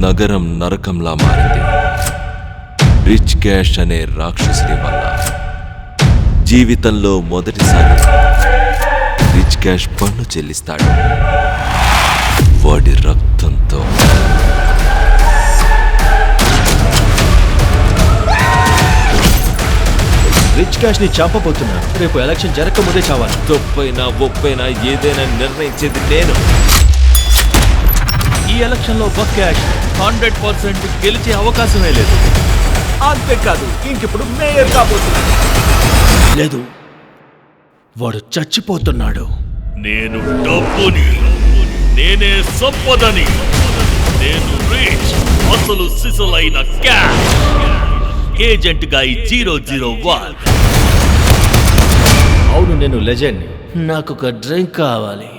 నగరం నరకంలా మారింది. Rich cash అనే రాక్షసుడి వల్ల. జీవితంలో మొదటిసారి రిచ్ క్యాష్ పన్ను చెల్లిస్తాడు వాడి రక్తంతో. రిచ్ క్యాష్ ని చంపబోతున్నాను. రేపు ఎలక్షన్ జరగకముందే చావాలి. తప్పైనా ఒప్పైనా ఏదైనా నిర్ణయించేది నేను. ఈ ఎలక్షన్ లో బక్ క్యాష్ 100% గెలిచే అవకాశమే లేదు. అంతేకాదు, ఇంకిప్పుడు మేయర్ కాబోతున్నాడు. లేదు, వాడు చచ్చిపోతున్నాడు. నేను డబ్బుని, నేనే సంపదని, నేను రిచ్, అసలు సిసలైన క్యాష్ ఏజెంట్ గా 001. అవును, నేను లెజెండ్. నాకు ఒక డ్రింక్ కావాలి.